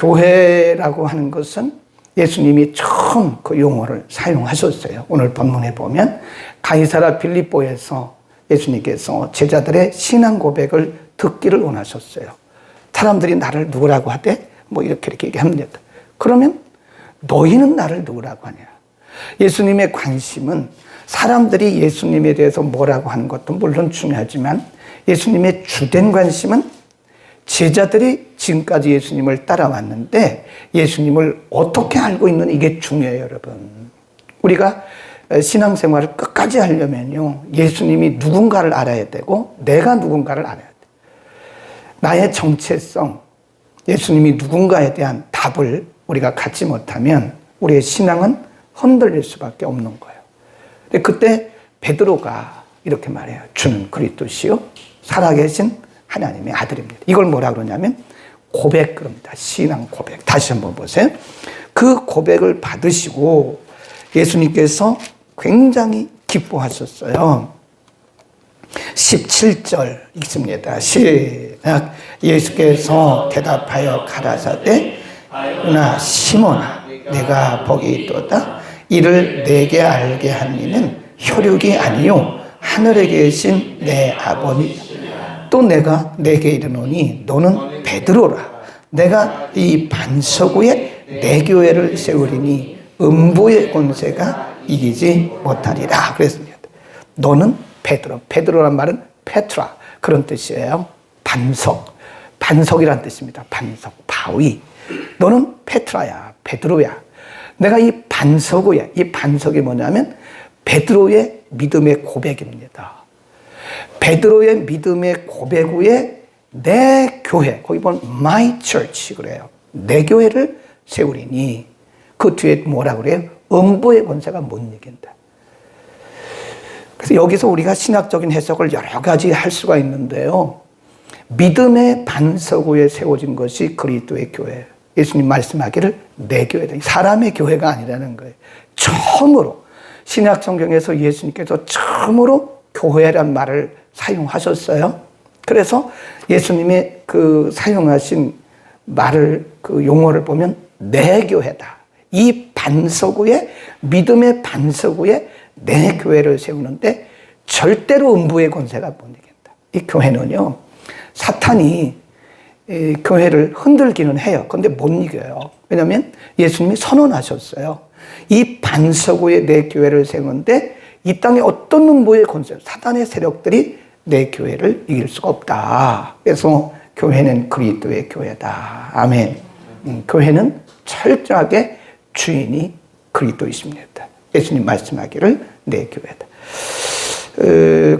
교회라고 하는 것은 예수님이 처음 그 용어를 사용하셨어요. 오늘 본문에 보면 가이사랴 빌립보에서 예수님께서 제자들의 신앙 고백을 듣기를 원하셨어요. 사람들이 나를 누구라고 하되 뭐 이렇게 얘기합니다. 그러면 너희는 나를 누구라고 하냐? 예수님의 관심은 사람들이 예수님에 대해서 뭐라고 하는 것도 물론 중요하지만 예수님의 주된 관심은 제자들이 지금까지 예수님을 따라왔는데 예수님을 어떻게 알고 있는 이게 중요해요, 여러분. 우리가 신앙생활을 끝까지 하려면요, 예수님이 누군가를 알아야 되고 내가 누군가를 알아야 돼. 나의 정체성, 예수님이 누군가에 대한 답을 우리가 갖지 못하면 우리의 신앙은 흔들릴 수밖에 없는 거예요. 근데 그때 베드로가 이렇게 말해요. 주는 그리스도시요 살아계신 하나님의 아들입니다. 이걸 뭐라 그러냐면 고백 그럽니다. 신앙 고백. 다시 한번 보세요. 그 고백을 받으시고 예수님께서 굉장히 기뻐하셨어요. 17절 읽습니다. 시작. 예수께서 대답하여 가라사대 나 시몬아 내가 복이 있도다. 이를 내게 알게 한 이는 혈육이 아니요 하늘에 계신 내 아버지. 또 내가 내게 이르노니 너는 베드로라. 내가 이 반석 위에 내 교회를 세우리니 음부의 권세가 이기지 못하리라 그랬습니다. 너는 베드로. 베드로란 말은 페트라 그런 뜻이에요. 반석. 반석이란 뜻입니다. 반석, 바위. 너는 페트라야, 베드로야. 내가 이 반석 위에, 이 반석이 뭐냐면 베드로의 믿음의 고백입니다. 베드로의 믿음의 고백 위에 내 교회, 거기 보면 my church 그래요. 내 교회를 세우리니 그 뒤에 뭐라 그래요? 음부의 권세가 못 이긴다. 그래서 여기서 우리가 신학적인 해석을 여러 가지 할 수가 있는데요. 믿음의 반석 위에 세워진 것이 그리스도의 교회. 예수님 말씀하기를 내 교회다. 사람의 교회가 아니라는 거예요. 처음으로 신약 성경에서 예수님께서 처음으로 교회란 말을 사용하셨어요. 그래서 예수님이 그 사용하신 말을 그 용어를 보면 내 교회다. 이 반석 위에 믿음의 반석 위에 내 교회를 세우는데 절대로 음부의 권세가 못 이긴다. 이 교회는요, 사탄이 교회를 흔들기는 해요. 그런데 못 이겨요. 왜냐하면 예수님이 선언하셨어요. 이 반석 위에 내 교회를 세우는데 이 땅에 어떤 음부의 권세, 사탄의 세력들이 내 교회를 이길 수가 없다. 그래서 교회는 그리스도의 교회다. 아멘. 교회는 철저하게 주인이 그리스도이십니다. 예수님 말씀하기를 내 교회다.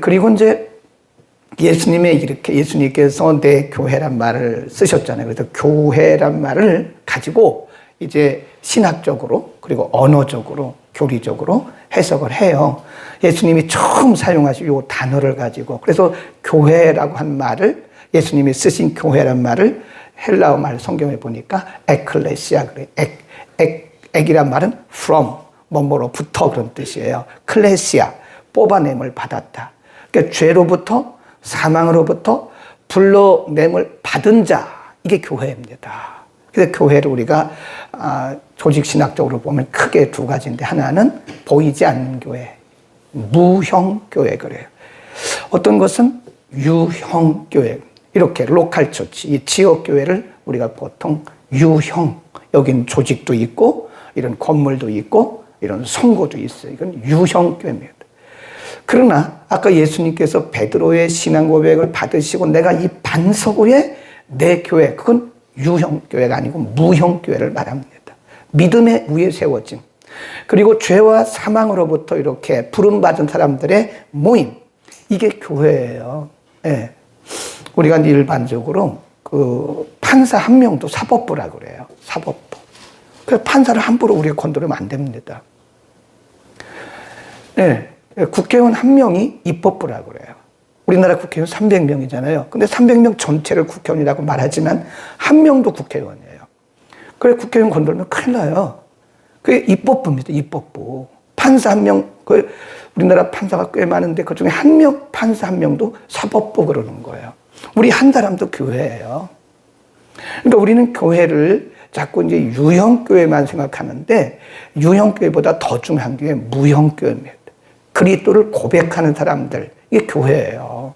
그리고 이제 예수님께서 내 교회란 말을 쓰셨잖아요. 그래서 교회란 말을 가지고 이제 신학적으로 그리고 언어적으로 교리적으로 해석을 해요. 예수님이 처음 사용하신 이 단어를 가지고 그래서 교회라고 한 말을 예수님이 쓰신 교회란 말을 헬라어 말 성경에 보니까 에클레시아 그래. 액이란 말은 from 뭐뭐로부터 그런 뜻이에요. 클레시아 뽑아냄을 받았다. 그러니까 죄로부터 사망으로부터 불러냄을 받은 자 이게 교회입니다. 그래서 교회를 우리가 조직 신학적으로 보면 크게 두 가지인데 하나는 보이지 않는 교회, 무형 교회 그래요. 어떤 것은 유형 교회 이렇게 로컬 처치 이 지역 교회를 우리가 보통 유형 여긴 조직도 있고 이런 건물도 있고 이런 성고도 있어요. 이건 유형 교회입니다. 그러나 아까 예수님께서 베드로의 신앙 고백을 받으시고 내가 이 반석 위에 내 교회 그건 유형 교회가 아니고 무형 교회를 말합니다. 믿음의 위에 세워진 그리고 죄와 사망으로부터 이렇게 부름받은 사람들의 모임 이게 교회예요. 네. 우리가 일반적으로 그 판사 한 명도 사법부라고 그래요. 사법부. 그래서 판사를 함부로 우리가 건드리면 안 됩니다. 네. 국회의원 한 명이 입법부라고 그래요. 우리나라 국회의원 300명이잖아요. 근데 300명 전체를 국회의원이라고 말하지만 한 명도 국회의원이에요. 그래 국회의원 건드리면 큰일 나요. 그게 입법부입니다. 입법부. 판사 한 명, 우리나라 판사가 꽤 많은데 그중에 한 명, 판사 한 명도 사법부 그러는 거예요. 우리 한 사람도 교회예요. 그러니까 우리는 교회를 자꾸 이제 유형교회만 생각하는데 유형교회보다 더 중요한 게 무형교회입니다. 그리스도를 고백하는 사람들, 이게 교회예요.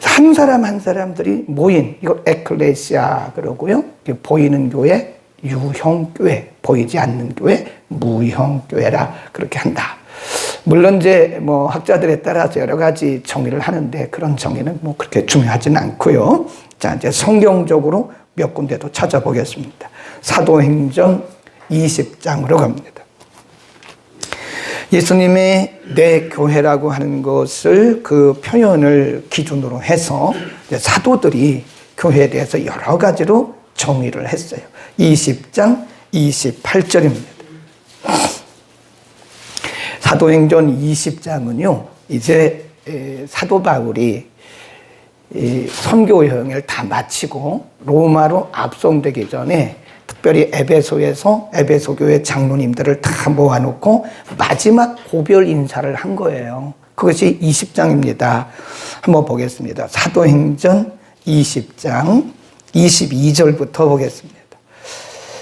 한 사람 한 사람들이 모인, 이거 에클레시아 그러고요. 보이는 교회, 유형교회, 보이지 않는 교회, 무형교회라 그렇게 한다. 물론 이제 뭐 학자들에 따라서 여러 가지 정의를 하는데 그런 정의는 뭐 그렇게 중요하지는 않고요. 자, 이제 성경적으로 몇 군데도 찾아보겠습니다. 사도행전 20장으로 갑니다. 예수님의 내 교회라고 하는 것을 그 표현을 기준으로 해서 사도들이 교회에 대해서 여러 가지로 정의를 했어요. 20장 28절입니다. 사도행전 20장은요, 이제 사도 바울이 선교 여행을 다 마치고 로마로 압송되기 전에 특별히 에베소에서 에베소 교회 장로님들을 다 모아놓고 마지막 고별 인사를 한 거예요. 그것이 20장입니다. 한번 보겠습니다. 사도행전 20장 22절부터 보겠습니다.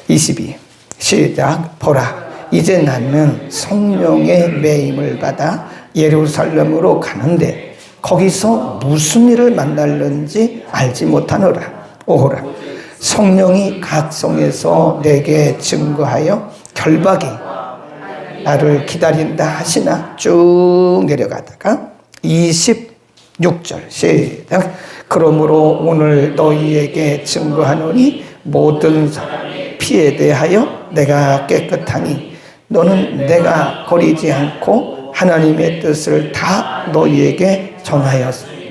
22 시작. 보라, 이제 나는 성령의 매임을 받아 예루살렘으로 가는데 거기서 무슨 일을 만날는지 알지 못하노라. 오호라, 성령이 각 성에서 내게 증거하여 결박이 나를 기다린다 하시나. 쭉 내려가다가 26절 시작. 그러므로 오늘 너희에게 증거하노니 모든 사람의 피에 대하여 내가 깨끗하니 너는 내가 버리지 않고 하나님의 뜻을 다 너희에게 전하였습니다.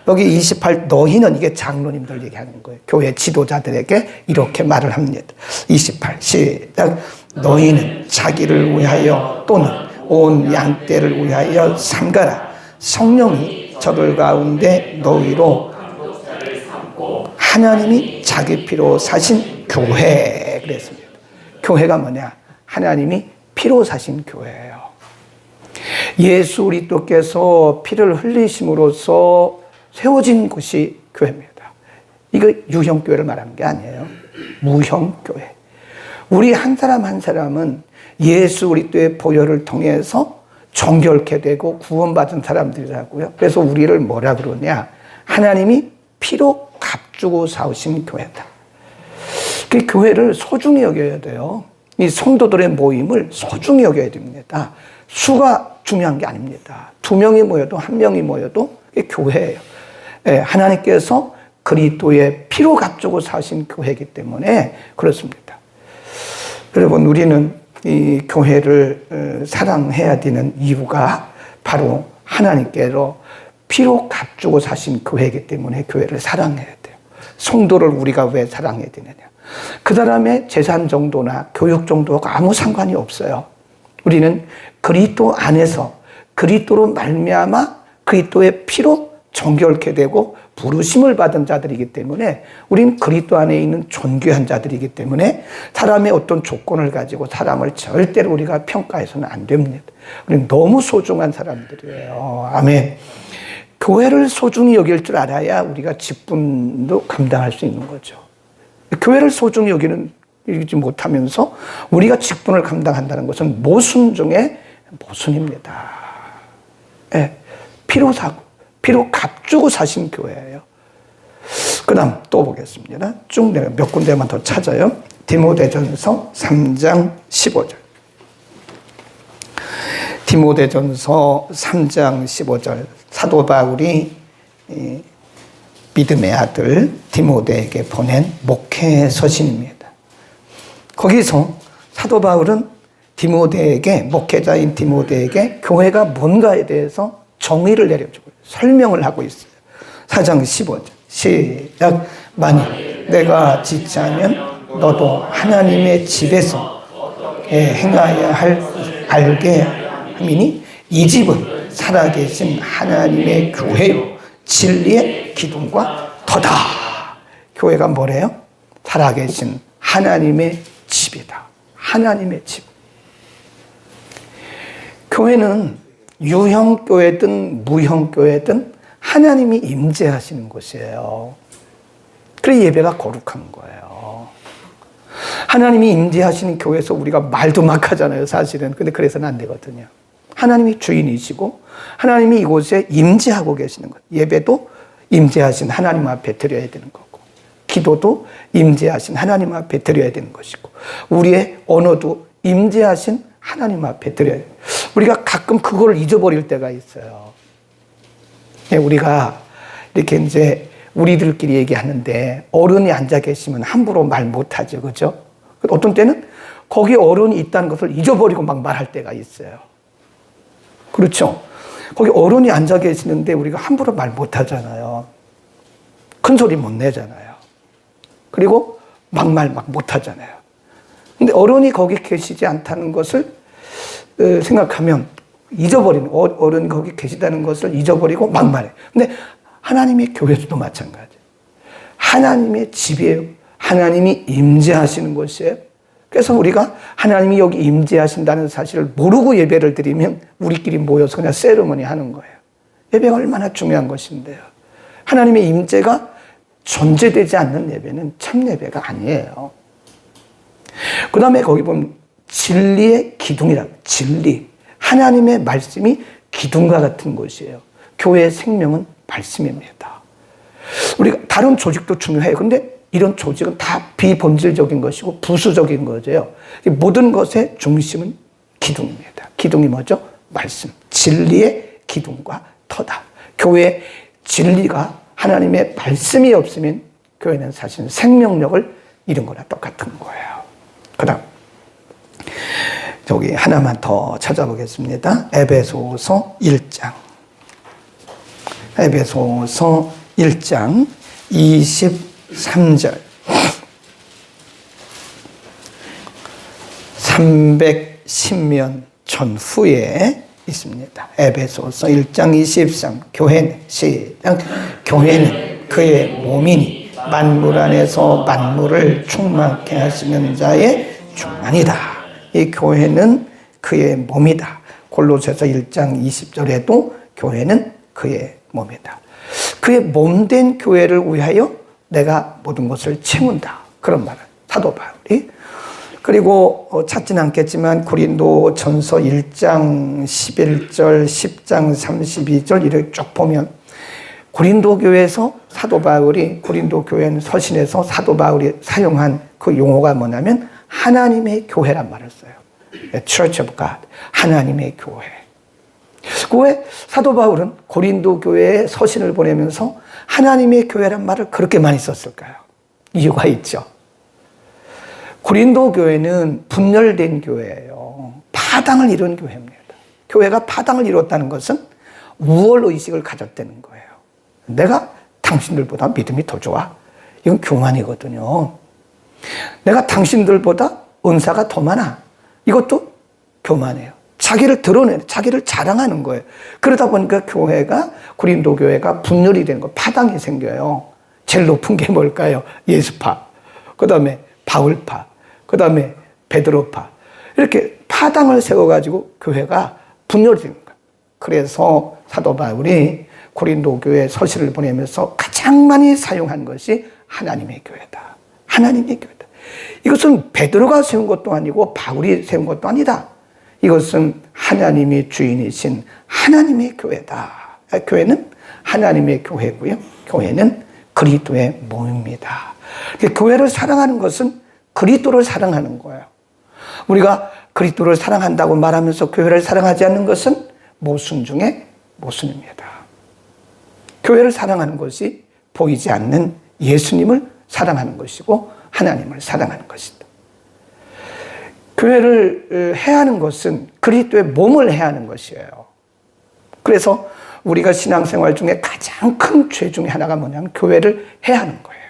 여기 28 너희는 이게 장로님들 얘기하는 거예요. 교회 지도자들에게 이렇게 말을 합니다. 28 시작. 너희는 자기를 위하여 또는 온 양떼를 위하여 삼가라. 성령이 저들 가운데 너희로 하나님이 자기 피로 사신 교회 그랬습니다. 교회가 뭐냐? 하나님이 피로 사신 교회예요. 예수 그리스도께서 피를 흘리심으로써 세워진 곳이 교회입니다. 이거 유형교회를 말하는 게 아니에요. 무형교회. 우리 한 사람 한 사람은 예수 그리스도의 보혈을 통해서 정결케 되고 구원받은 사람들이라고요. 그래서 우리를 뭐라 그러냐? 하나님이 피로 값주고 사오신 교회다. 그 교회를 소중히 여겨야 돼요. 이 성도들의 모임을 소중히 여겨야 됩니다. 수가 중요한 게 아닙니다. 2명이 모여도 1명이 모여도 이게 교회예요. 하나님께서 그리스도의 피로 값주고 사신 교회이기 때문에 그렇습니다. 여러분, 우리는 이 교회를 사랑해야 되는 이유가 바로 하나님께로 피로 값주고 사신 교회이기 때문에 교회를 사랑해야 돼요. 성도를 우리가 왜 사랑해야 되느냐? 그 사람의 재산 정도나 교육 정도가 아무 상관이 없어요. 우리는 그리스도 안에서 그리스도로 말미암아 그리스도의 피로 정결케 되고 부르심을 받은 자들이기 때문에 우리는 그리스도 안에 있는 존귀한 자들이기 때문에 사람의 어떤 조건을 가지고 사람을 절대로 우리가 평가해서는 안 됩니다. 우리는 너무 소중한 사람들이에요. 아멘. 교회를 소중히 여길 줄 알아야 우리가 직분도 감당할 수 있는 거죠. 교회를 소중히 여기지 못하면서 우리가 직분을 감당한다는 것은 모순 중에 모순입니다. 네, 피로 값주고 사신 교회예요. 그 다음 또 보겠습니다. 쭉 내가 몇 군데만 더 찾아요. 디모데전서 3장 15절. 디모데전서 3장 15절. 사도 바울이 믿음의 아들 디모데에게 보낸 목회 서신입니다. 거기서 사도 바울은 디모데에게, 목회자인 디모데에게 교회가 뭔가에 대해서 정의를 내려주고 설명을 하고 있어요. 4장 15절 시작. 만일 내가 지체하면 너도 하나님의 집에서 행하여야 할 알게 함이니 이 집은 살아계신 하나님의 교회요 진리의 기둥과 터다. 교회가 뭐래요? 살아계신 하나님의 집이다. 하나님의 집. 교회는 유형교회든 무형교회든 하나님이 임재하시는 곳이에요. 그래서 예배가 거룩한 거예요. 하나님이 임재하시는 교회에서 우리가 말도 막 하잖아요, 사실은. 근데 그래서는 안 되거든요. 하나님이 주인이시고 하나님이 이곳에 임재하고 계시는 것. 예배도 임재하신 하나님 앞에 드려야 되는 거고, 기도도 임재하신 하나님 앞에 드려야 되는 것이고, 우리의 언어도 임재하신 하나님 앞에 드려야 돼요. 우리가 가끔 그걸 잊어버릴 때가 있어요. 우리가 이렇게 이제 우리들끼리 얘기하는데 어른이 앉아 계시면 함부로 말 못하죠. 그죠? 어떤 때는 거기 어른이 있다는 것을 잊어버리고 막 말할 때가 있어요. 그렇죠? 거기 어른이 앉아 계시는데 우리가 함부로 말 못하잖아요. 큰 소리 못 내잖아요. 그리고 막말 막 못하잖아요. 근데 어른이 거기 계시지 않다는 것을 생각하면 잊어버리는, 어른이 거기 계시다는 것을 잊어버리고 막말해요. 근데 하나님의 교회도 마찬가지예요. 하나님의 집이에요. 하나님이 임재하시는 곳이에요. 그래서 우리가 하나님이 여기 임재하신다는 사실을 모르고 예배를 드리면 우리끼리 모여서 그냥 세리머니 하는 거예요. 예배가 얼마나 중요한 것인데요. 하나님의 임재가 존재되지 않는 예배는 참 예배가 아니에요. 그 다음에 거기 보면 진리의 기둥이라고, 진리. 하나님의 말씀이 기둥과 같은 곳이에요. 교회의 생명은 말씀입니다. 우리가 다른 조직도 중요해요. 근데 이런 조직은 다 비본질적인 것이고 부수적인 거죠. 모든 것의 중심은 기둥입니다. 기둥이 뭐죠? 말씀. 진리의 기둥과 터다. 교회의 진리가 하나님의 말씀이 없으면 교회는 사실 생명력을 잃은 거나 똑같은 거예요. 그 다음 저기 하나만 더 찾아보겠습니다. 에베소서 1장. 에베소서 1장 23절. 310년 전후에 있습니다. 에베소서 1장 23. 교회는, 시작. 교회는 그의 몸이니 만물 안에서 만물을 충만케 하시는 자의 충만이다. 이 교회는 그의 몸이다. 골로새서 1장 20절에도 교회는 그의 몸이다. 그의 몸된 교회를 위하여 내가 모든 것을 채운다. 그런 말을 사도 바울이. 그리고 찾지는 않겠지만 고린도 전서 1장 11절, 10장 32절 이렇게 쭉 보면 고린도 교회에서 사도 바울이, 고린도 교회는 서신에서 사도 바울이 사용한 그 용어가 뭐냐면 하나님의 교회란 말을 써요. Church of God. 하나님의 교회. 왜 사도 바울은 고린도 교회에 서신을 보내면서 하나님의 교회란 말을 그렇게 많이 썼을까요? 이유가 있죠. 고린도 교회는 분열된 교회예요. 파당을 이룬 교회입니다. 교회가 파당을 이뤘다는 것은 우월의식을 가졌다는 거예요. 내가 당신들보다 믿음이 더 좋아. 이건 교만이거든요. 내가 당신들보다 은사가 더 많아. 이것도 교만이에요. 자기를 드러내는, 자기를 자랑하는 거예요. 그러다 보니까 교회가, 고린도 교회가 분열이 되는 거예요. 파당이 생겨요. 제일 높은 게 뭘까요? 예수파. 그 다음에 바울파. 그 다음에 베드로파. 이렇게 파당을 세워가지고 교회가 분열이 되는 거예요. 그래서 사도 바울이 고린도 교회 서신을 보내면서 가장 많이 사용한 것이 하나님의 교회다. 하나님의 교회다. 이것은 베드로가 세운 것도 아니고 바울이 세운 것도 아니다. 이것은 하나님이 주인이신 하나님의 교회다. 교회는 하나님의 교회고요. 교회는 그리스도의 몸입니다. 교회를 사랑하는 것은 그리스도를 사랑하는 거예요. 우리가 그리스도를 사랑한다고 말하면서 교회를 사랑하지 않는 것은 모순 중에 모순입니다. 교회를 사랑하는 것이 보이지 않는 예수님을 사랑하는 것이고 하나님을 사랑하는 것이다. 교회를 해하는 것은 그리스도의 몸을 해하는 것이에요. 그래서 우리가 신앙생활 중에 가장 큰 죄 중에 하나가 뭐냐면 교회를 해하는 거예요.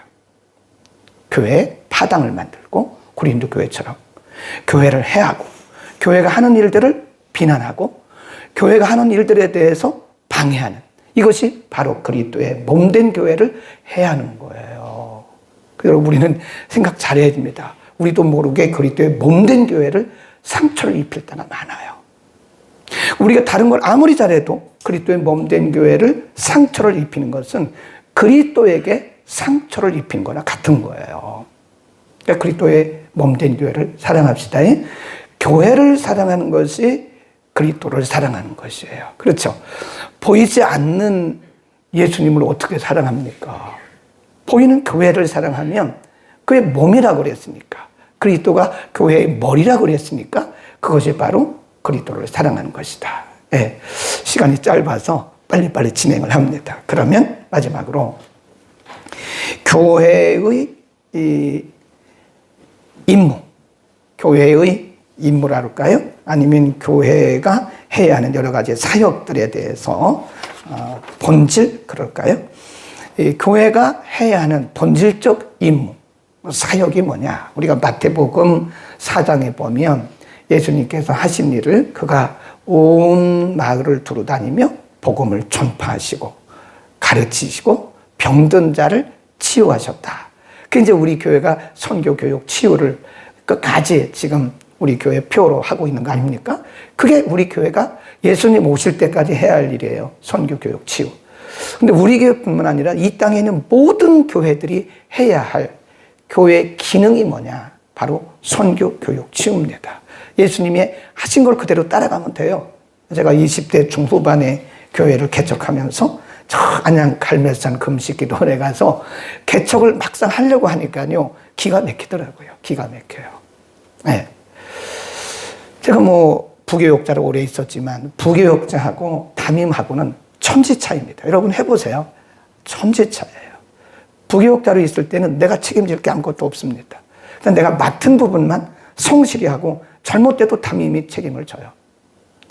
교회에 파당을 만들고 고린도 교회처럼 교회를 해하고 교회가 하는 일들을 비난하고 교회가 하는 일들에 대해서 방해하는, 이것이 바로 그리스도의 몸된 교회를 해하는 거예요. 그래서 우리는 생각 잘해야 됩니다. 우리도 모르게 그리스도의 몸된 교회를 상처를 입힐 때가 많아요. 우리가 다른 걸 아무리 잘해도 그리스도의 몸된 교회를 상처를 입히는 것은 그리스도에게 상처를 입힌 거나 같은 거예요. 그러니까 그리스도의 몸된 교회를 사랑합시다. 교회를 사랑하는 것이 그리스도를 사랑하는 것이에요. 그렇죠? 보이지 않는 예수님을 어떻게 사랑합니까? 보이는 교회를 사랑하면 그의 몸이라고 그랬으니까, 그리스도가 교회의 머리라고 그랬으니까 그것이 바로 그리스도를 사랑하는 것이다. 예, 시간이 짧아서 빨리빨리 진행을 합니다. 그러면 마지막으로 교회의 이 임무, 교회의 임무라 할까요? 아니면 교회가 해야 하는 여러 가지 사역들에 대해서 본질 그럴까요? 이 교회가 해야 하는 본질적 임무, 사역이 뭐냐? 우리가 마태복음 4장에 보면 예수님께서 하신 일을 그가 온 마을을 두루 다니며 복음을 전파하시고 가르치시고 병든 자를 치유하셨다. 그게 이제 우리 교회가 선교, 교육, 치유를 끝까지 지금 우리 교회 표로 하고 있는 거 아닙니까? 그게 우리 교회가 예수님 오실 때까지 해야 할 일이에요. 선교, 교육, 치유. 근데 우리 교회뿐만 아니라 이 땅에 있는 모든 교회들이 해야 할 교회의 기능이 뭐냐? 바로 선교, 교육, 치유입니다. 예수님이 하신 걸 그대로 따라가면 돼요. 제가 20대 중후반에 교회를 개척하면서 저 안양 갈매산 금식기도원에 가서 개척을 막상 하려고 하니까요, 기가 막히더라고요. 기가 막혀요. 네. 제가 부교육자로 오래 있었지만 부교육자하고 담임하고는 천지 차이입니다. 여러분 해보세요. 천지 차이예요. 부교육자로 있을 때는 내가 책임질 게 아무것도 없습니다. 그냥 내가 맡은 부분만 성실히 하고 잘못돼도 담임이 책임을 져요.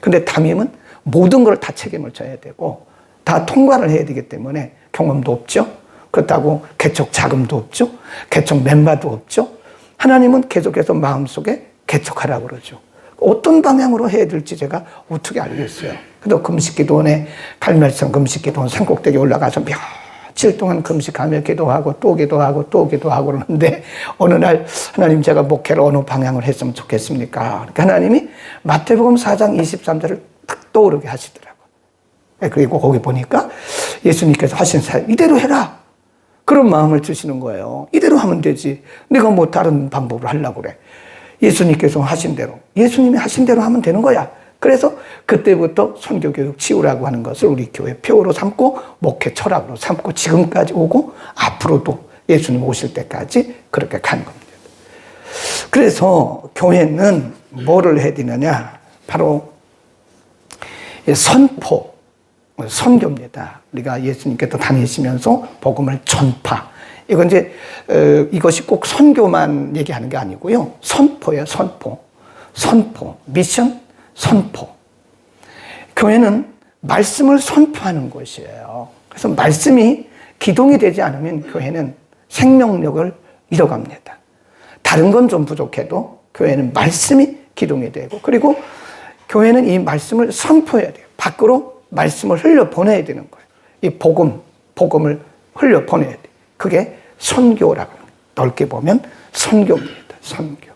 근데 담임은 모든 걸 다 책임을 져야 되고 다 통과를 해야 되기 때문에 경험도 없죠. 그렇다고 개척 자금도 없죠. 개척 멤버도 없죠. 하나님은 계속해서 마음속에 개척하라고 그러죠. 어떤 방향으로 해야 될지 제가 어떻게 알겠어요. 그래도 금식기도원에 갈멜산 금식기도원 산꼭대기 올라가서 며칠 동안 금식하며 기도하고 또 기도하고 또 기도하고 그러는데 어느 날 하나님 제가 목회를 어느 방향을 했으면 좋겠습니까? 그러니까 하나님이 마태복음 4장 23절을 딱 떠오르게 하시더라고요. 그리고 거기 보니까 예수님께서 하신 사역 이대로 해라. 그런 마음을 주시는 거예요. 이대로 하면 되지. 내가 다른 방법으로 하려고 그래. 예수님께서 하신 대로, 예수님이 하신 대로 하면 되는 거야. 그래서 그때부터 선교교육 치유라고 하는 것을 우리 교회 표어로 삼고 목회 철학으로 삼고 지금까지 오고 앞으로도 예수님 오실 때까지 그렇게 가는 겁니다. 그래서 교회는 뭐를 해야 되느냐? 바로 선포, 선교입니다. 우리가 예수님께서 다니시면서 복음을 전파. 이건 이제 이것이 꼭 선교만 얘기하는 게 아니고요. 선포예요, 선포. 선포, 미션, 선포. 교회는 말씀을 선포하는 곳이에요. 그래서 말씀이 기동이 되지 않으면 교회는 생명력을 잃어갑니다. 다른 건 좀 부족해도 교회는 말씀이 기동이 되고, 그리고 교회는 이 말씀을 선포해야 돼요. 밖으로 말씀을 흘려보내야 되는 거예요. 이 복음을 흘려보내야 돼요. 그게 선교라고 합니다. 넓게 보면 선교입니다. 선교.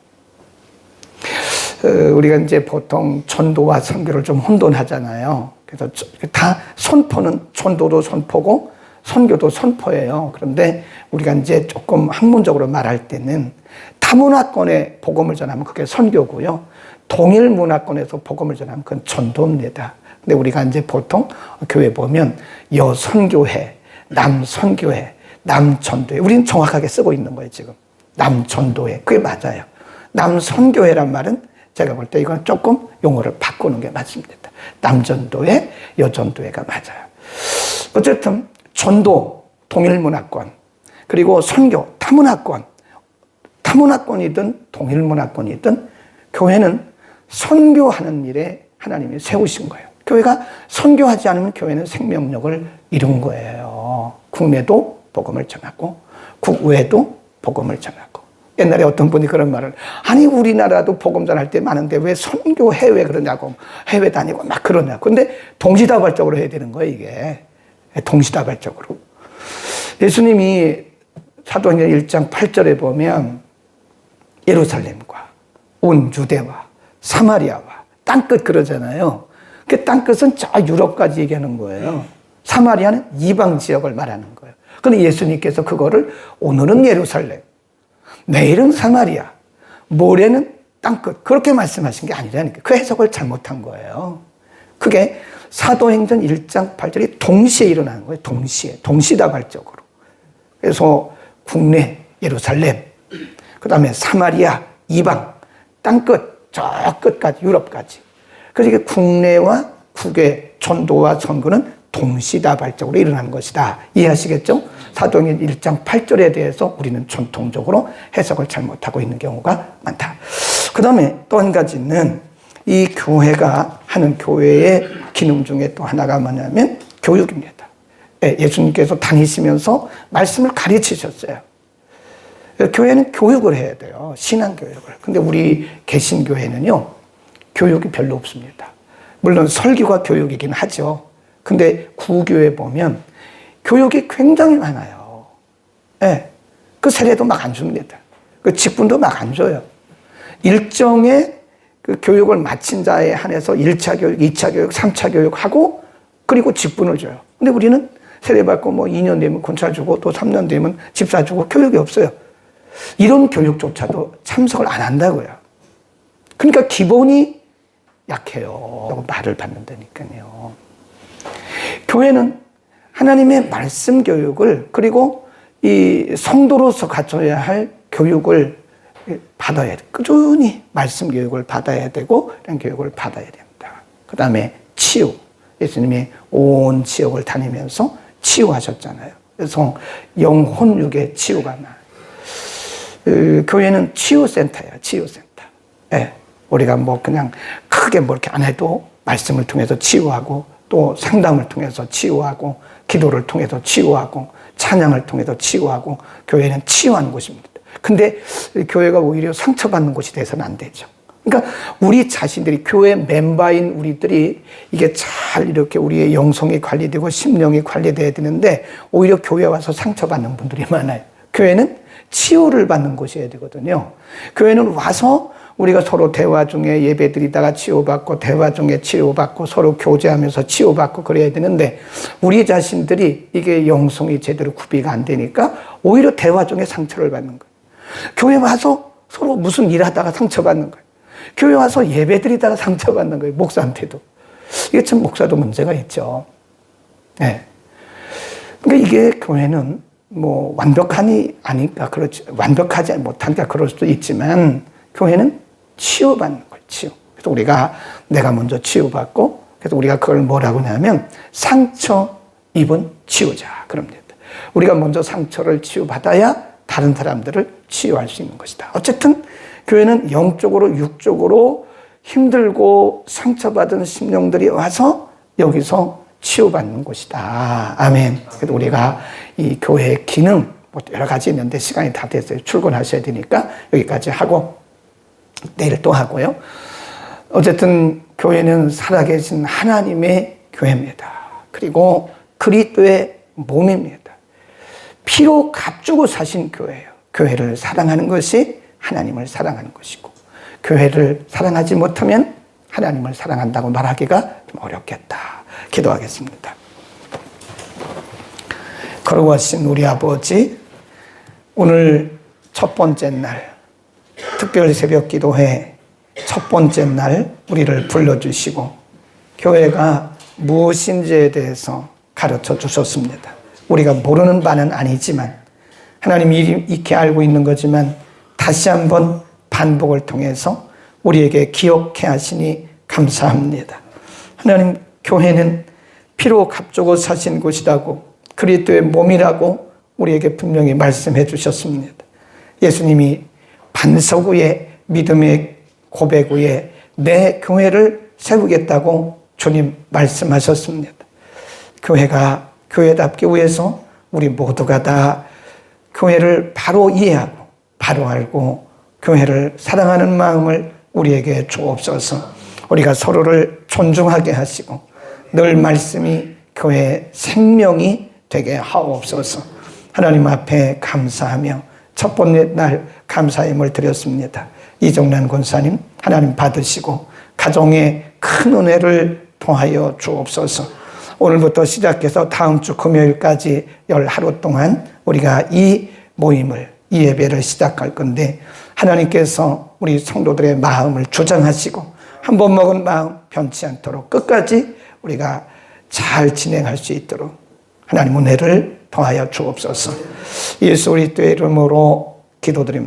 우리가 이제 보통 전도와 선교를 좀 혼돈하잖아요. 그래서 다 선포는 전도도 선포고 선교도 선포예요. 그런데 우리가 이제 조금 학문적으로 말할 때는 타문화권에 복음을 전하면 그게 선교고요. 동일 문화권에서 복음을 전하면 그건 전도입니다. 근데 우리가 이제 보통 교회 보면 여선교회, 남선교회, 남전도회. 우리는 정확하게 쓰고 있는 거예요, 지금. 남전도회. 그게 맞아요. 남선교회란 말은 제가 볼 때 이건 조금 용어를 바꾸는 게 맞습니다. 남전도회, 여전도회가 맞아요. 어쨌든 전도, 동일문화권, 그리고 선교, 타문화권, 타문화권이든 동일문화권이든 교회는 선교하는 일에 하나님이 세우신 거예요. 교회가 선교하지 않으면 교회는 생명력을 잃은 거예요. 국내도 복음을 전하고 국외도 복음을 전하고. 옛날에 어떤 분이 그런 말을, 아니 우리나라도 복음 전할 때 많은데 왜 선교 해외 그러냐고, 해외 다니고 막 그러냐고. 근데 동시다발적으로 해야 되는 거예요, 이게. 동시다발적으로. 예수님이 사도행전 1장 8절에 보면 예루살렘과 온 유대와 사마리아와 땅끝 그러잖아요. 그 땅끝은 저 유럽까지 얘기하는 거예요. 사마리아는 이방 지역을 말하는 거예요. 그런데 예수님께서 그거를 오늘은 예루살렘, 내일은 사마리아, 모래는 땅끝. 그렇게 말씀하신 게 아니라니까. 그 해석을 잘못한 거예요. 그게 사도행전 1장 8절이 동시에 일어나는 거예요. 동시다발적으로. 그래서 국내, 예루살렘, 그 다음에 사마리아, 이방, 땅끝, 저 끝까지, 유럽까지. 그래서 이게 국내와 국외, 전도와 선교는 동시다발적으로 일어나는 것이다. 이해하시겠죠? 사도행전 1장 8절에 대해서 우리는 전통적으로 해석을 잘못하고 있는 경우가 많다. 그 다음에 또 한 가지는 이 교회가 하는 교회의 기능 중에 또 하나가 뭐냐면 교육입니다. 예수님께서 다니시면서 말씀을 가르치셨어요. 교회는 교육을 해야 돼요. 신앙교육을. 근데 우리 개신교회는요, 교육이 별로 없습니다. 물론 설교가 교육이긴 하죠. 근데 구교회 보면 교육이 굉장히 많아요. 그 세례도 막 안 줍니다. 그 직분도 막 안 줘요. 일정의 그 교육을 마친 자에 한해서 1차 교육, 2차 교육, 3차 교육하고 그리고 직분을 줘요. 근데 우리는 세례받고 뭐 2년 되면 권찰 주고 또 3년 되면 집사 주고 교육이 없어요. 이런 교육조차도 참석을 안 한다고요. 그러니까 기본이 약해요. 말을 받는다니까요. 교회는 하나님의 말씀 교육을 그리고 이 성도로서 갖춰야 할 교육을 받아야 돼. 꾸준히 말씀 교육을 받아야 되고 이런 교육을 받아야 됩니다. 그 다음에 치유. 예수님이 온 지역을 다니면서 치유하셨잖아요. 그래서 영혼 육의 치유가 나요. 교회는 치유센터예요. 치유센터. 우리가 뭐 그냥 크게 뭐 이렇게 안 해도 말씀을 통해서 치유하고 또 상담을 통해서 치유하고 기도를 통해서 치유하고 찬양을 통해서 치유하고 교회는 치유하는 곳입니다. 근데 교회가 오히려 상처받는 곳이 돼서는 안 되죠. 그러니까 우리 자신들이 교회 멤버인 우리들이 이게 잘 이렇게 우리의 영성이 관리되고 심령이 관리돼야 되는데 오히려 교회 와서 상처받는 분들이 많아요. 교회는 치유를 받는 곳이어야 되거든요. 교회는 와서 우리가 서로 대화 중에 예배드리다가 치유받고 대화 중에 치유받고 서로 교제하면서 치유받고 그래야 되는데 우리 자신들이 이게 영성이 제대로 구비가 안 되니까 오히려 대화 중에 상처를 받는 거예요. 교회 와서 서로 무슨 일하다가 상처받는 거예요. 교회 와서 예배드리다가 상처받는 거예요. 목사한테도. 이게 참 목사도 문제가 있죠. 그러니까 이게 교회는 뭐 완벽하니 아니까 그렇지 완벽하지 못하니까 그럴 수도 있지만 교회는 치유받는 거예요. 치유. 그래서 우리가 내가 먼저 치유받고 그래서 우리가 그걸 뭐라고 하냐면 상처 입은 치유자 그럽니다. 우리가 먼저 상처를 치유받아야 다른 사람들을 치유할 수 있는 것이다. 어쨌든 교회는 영적으로 육적으로 힘들고 상처받은 심령들이 와서 여기서 치유받는 곳이다. 아멘. 그래서 우리가 이 교회의 기능 뭐 여러 가지 있는데 시간이 다 됐어요. 출근하셔야 되니까 여기까지 하고 내일 또 하고요. 어쨌든 교회는 살아계신 하나님의 교회입니다. 그리고 그리스도의 몸입니다. 피로 값주고 사신 교회예요. 교회를 사랑하는 것이 하나님을 사랑하는 것이고 교회를 사랑하지 못하면 하나님을 사랑한다고 말하기가 좀 어렵겠다. 기도하겠습니다. 거룩하신 우리 아버지, 오늘 첫 번째 날 특별 새벽 기도회 첫 번째 날 우리를 불러주시고 교회가 무엇인지에 대해서 가르쳐 주셨습니다. 우리가 모르는 바는 아니지만 하나님이 익히 알고 있는 거지만 다시 한번 반복을 통해서 우리에게 기억해 하시니 감사합니다. 하나님, 교회는 피로 값주고 사신 곳이라고 그리스도의 몸이라고 우리에게 분명히 말씀해 주셨습니다. 예수님이 반석 위에 믿음의 고백 위에 내 교회를 세우겠다고 주님 말씀하셨습니다. 교회가 교회답기 위해서 우리 모두가 다 교회를 바로 이해하고 바로 알고 교회를 사랑하는 마음을 우리에게 주옵소서. 우리가 서로를 존중하게 하시고 늘 말씀이 교회의 생명이 되게 하옵소서. 하나님 앞에 감사하며 첫 번째 날 감사임을 드렸습니다. 이종란 권사님 하나님 받으시고 가정에 큰 은혜를 더하여 주옵소서. 오늘부터 시작해서 다음 주 금요일까지 열 하루 동안 우리가 이 모임을 이 예배를 시작할 건데 하나님께서 우리 성도들의 마음을 조정하시고 한 번 먹은 마음 변치 않도록 끝까지 우리가 잘 진행할 수 있도록 하나님 은혜를 더하여 주옵소서. 예수 그리스도의 이름으로 기도드립니다.